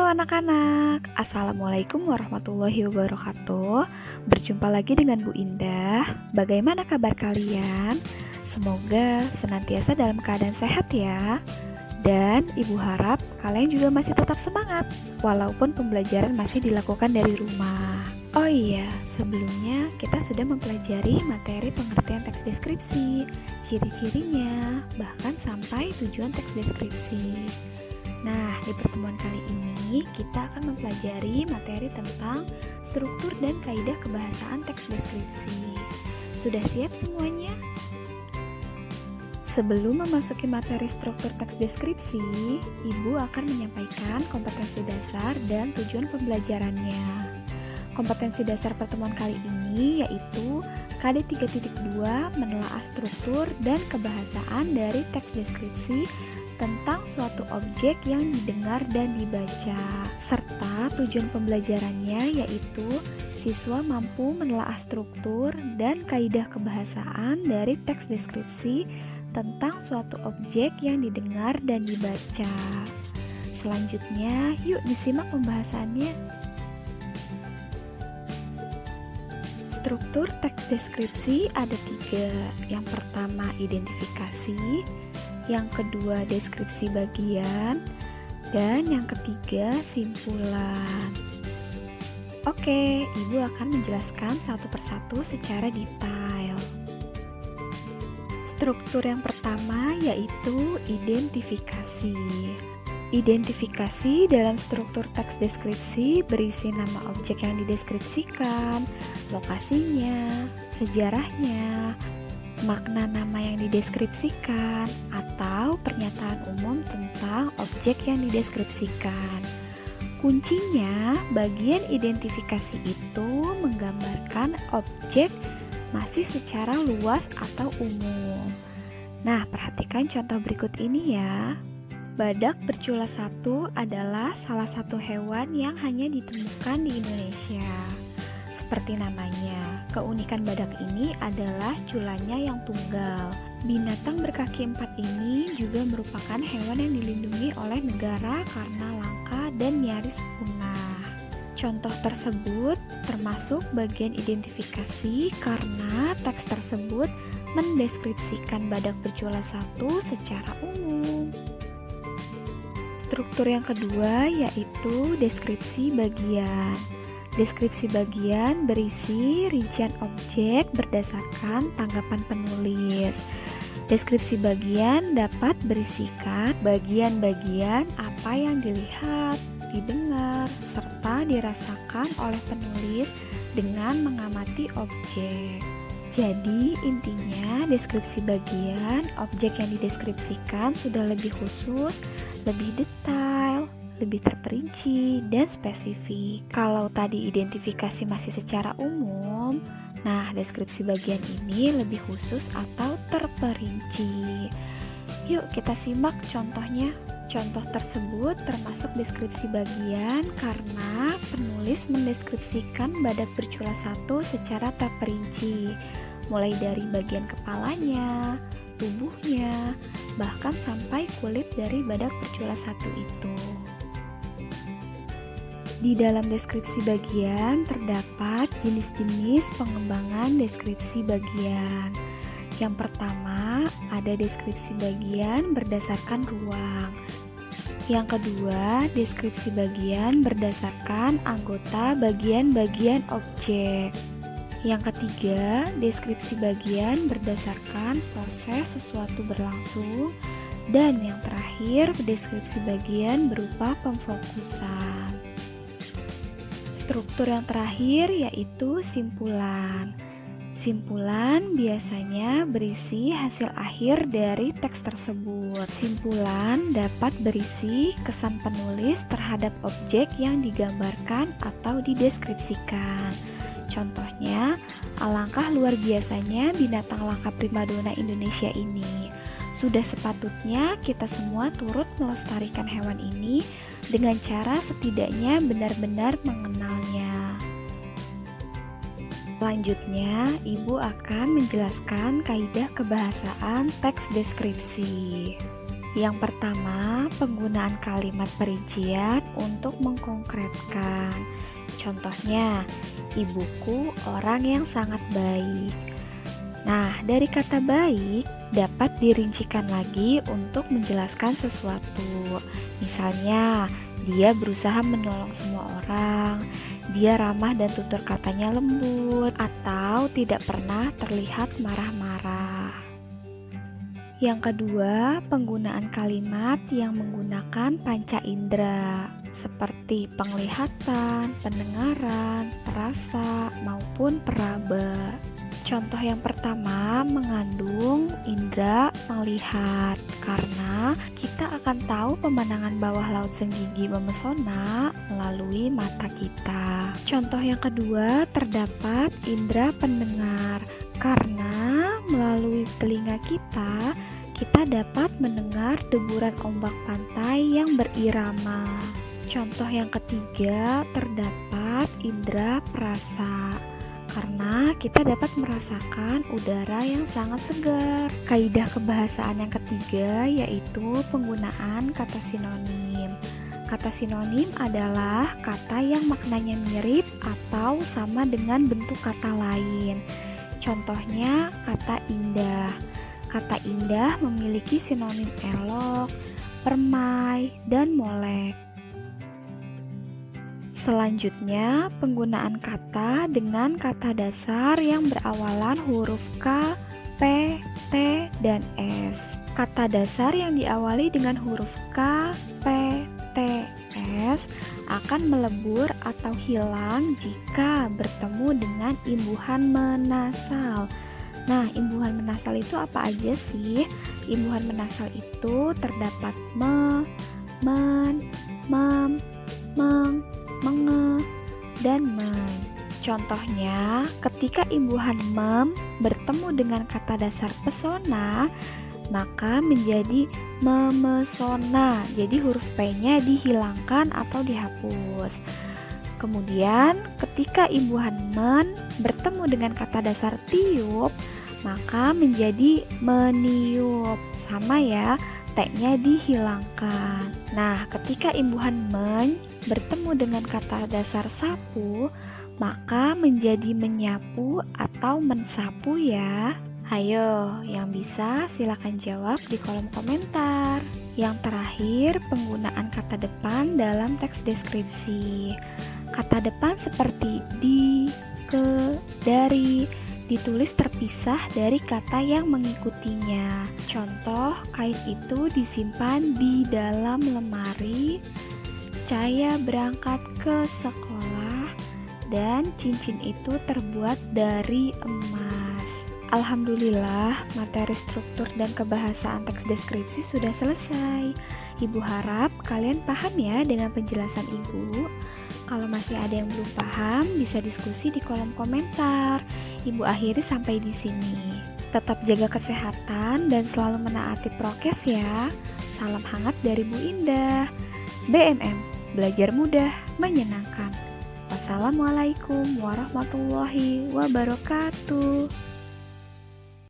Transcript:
anak-anak, Assalamualaikum warahmatullahi wabarakatuh. Berjumpa lagi dengan Bu Indah. Bagaimana kabar kalian? Semoga senantiasa dalam keadaan sehat ya. Dan Ibu harap kalian juga masih tetap semangat walaupun pembelajaran masih dilakukan dari rumah. Oh iya, sebelumnya kita sudah mempelajari materi pengertian teks deskripsi, ciri-cirinya, bahkan sampai tujuan teks deskripsi. Nah, di pertemuan kali ini kita akan mempelajari materi tentang struktur dan kaidah kebahasaan teks deskripsi. Sudah siap semuanya? Sebelum memasuki materi struktur teks deskripsi, Ibu akan menyampaikan kompetensi dasar dan tujuan pembelajarannya. Kompetensi dasar pertemuan kali ini yaitu KD 3.2 menelaah struktur dan kebahasaan dari teks deskripsi tentang suatu objek yang didengar dan dibaca, serta tujuan pembelajarannya yaitu siswa mampu menelaah struktur dan kaidah kebahasaan dari teks deskripsi tentang suatu objek yang didengar dan dibaca. Selanjutnya, yuk disimak pembahasannya. Struktur teks deskripsi ada 3. Yang pertama identifikasi, yang kedua deskripsi bagian, dan yang ketiga simpulan. Oke, Ibu akan menjelaskan satu persatu secara detail. Struktur yang pertama yaitu identifikasi. Identifikasi dalam struktur teks deskripsi berisi nama objek yang dideskripsikan, lokasinya, sejarahnya, makna nama yang dideskripsikan, atau pernyataan umum tentang objek yang dideskripsikan. Kuncinya, bagian identifikasi itu menggambarkan objek masih secara luas atau umum. Nah, perhatikan contoh berikut ini ya. Badak bercula 1 adalah salah satu hewan yang hanya ditemukan di Indonesia. Seperti namanya, keunikan badak ini adalah culanya yang tunggal. Binatang berkaki 4 ini juga merupakan hewan yang dilindungi oleh negara karena langka dan nyaris punah. Contoh tersebut termasuk bagian identifikasi karena teks tersebut mendeskripsikan badak bercula 1 secara umum. Struktur yang kedua yaitu deskripsi bagian. Deskripsi bagian berisi rincian objek berdasarkan tanggapan penulis. Deskripsi bagian dapat berisikan bagian-bagian apa yang dilihat, didengar, serta dirasakan oleh penulis dengan mengamati objek. Jadi intinya deskripsi bagian objek yang dideskripsikan sudah lebih khusus, lebih detail, lebih terperinci, dan spesifik. Kalau tadi identifikasi masih secara umum, nah deskripsi bagian ini lebih khusus atau terperinci. Yuk kita simak contohnya. Contoh tersebut termasuk deskripsi bagian karena penulis mendeskripsikan badak bercula 1 secara terperinci, mulai dari bagian kepalanya, tubuhnya, bahkan sampai kulit dari badak bercula 1 itu. Di dalam deskripsi bagian terdapat jenis-jenis pengembangan deskripsi bagian. Yang pertama, ada deskripsi bagian berdasarkan ruang. Yang kedua, deskripsi bagian berdasarkan anggota bagian-bagian objek. Yang ketiga, deskripsi bagian berdasarkan proses sesuatu berlangsung. Dan yang terakhir, deskripsi bagian berupa pemfokusan. Struktur yang terakhir yaitu simpulan. Simpulan biasanya berisi hasil akhir dari teks tersebut. Simpulan dapat berisi kesan penulis terhadap objek yang digambarkan atau dideskripsikan. Contohnya, alangkah luar biasanya binatang langka primadona Indonesia ini. Sudah sepatutnya kita semua turut melestarikan hewan ini dengan cara setidaknya benar-benar mengenalnya. Selanjutnya, Ibu akan menjelaskan kaidah kebahasaan teks deskripsi. Yang pertama, penggunaan kalimat perincian untuk mengkonkretkan. Contohnya, ibuku orang yang sangat baik. Nah, dari kata baik dapat dirincikan lagi untuk menjelaskan sesuatu. Misalnya, dia berusaha menolong semua orang, dia ramah dan tutur katanya lembut, atau tidak pernah terlihat marah-marah. Yang kedua, penggunaan kalimat yang menggunakan panca indera seperti penglihatan, pendengaran, perasa, maupun peraba. Contoh yang pertama mengandung indera melihat, karena kita akan tahu pemandangan bawah laut Senggigi memesona melalui mata kita. Contoh yang kedua terdapat indera pendengar, karena melalui telinga kita dapat mendengar deburan ombak pantai yang berirama. Contoh yang ketiga terdapat indera perasa, karena kita dapat merasakan udara yang sangat segar. Kaidah kebahasaan yang ketiga yaitu penggunaan kata sinonim. Kata sinonim adalah kata yang maknanya mirip atau sama dengan bentuk kata lain. Contohnya kata indah. Kata indah memiliki sinonim elok, permai, dan molek. Selanjutnya, penggunaan kata dengan kata dasar yang berawalan huruf K, P, T, dan S. Kata dasar yang diawali dengan huruf K, P, T, S akan melebur atau hilang jika bertemu dengan imbuhan menasal. Nah, imbuhan menasal itu apa aja sih? Imbuhan menasal itu terdapat me, men, mem, meng, menge, dan men. Contohnya, ketika imbuhan mem bertemu dengan kata dasar pesona, maka menjadi memesona. Jadi huruf P-nya dihilangkan atau dihapus. Kemudian, ketika imbuhan men bertemu dengan kata dasar tiup, maka menjadi meniup. Sama ya, T-nya dihilangkan. Nah, ketika imbuhan men bertemu dengan kata dasar sapu, maka menjadi menyapu atau mensapu ya. Ayo, yang bisa silakan jawab di kolom komentar. Yang terakhir, penggunaan kata depan dalam teks deskripsi. Kata depan seperti di, ke, dari ditulis terpisah dari kata yang mengikutinya. Contoh, kain itu disimpan di dalam lemari, Cahaya berangkat ke sekolah, dan cincin itu terbuat dari emas. Alhamdulillah, materi struktur dan kebahasaan teks deskripsi sudah selesai. Ibu harap kalian paham ya dengan penjelasan Ibu. Kalau masih ada yang belum paham, bisa diskusi di kolom komentar. Ibu akhiri sampai di sini. Tetap jaga kesehatan dan selalu menaati prokes ya. Salam hangat dari Bu Indah. BMM, belajar mudah, menyenangkan. Wassalamualaikum warahmatullahi wabarakatuh.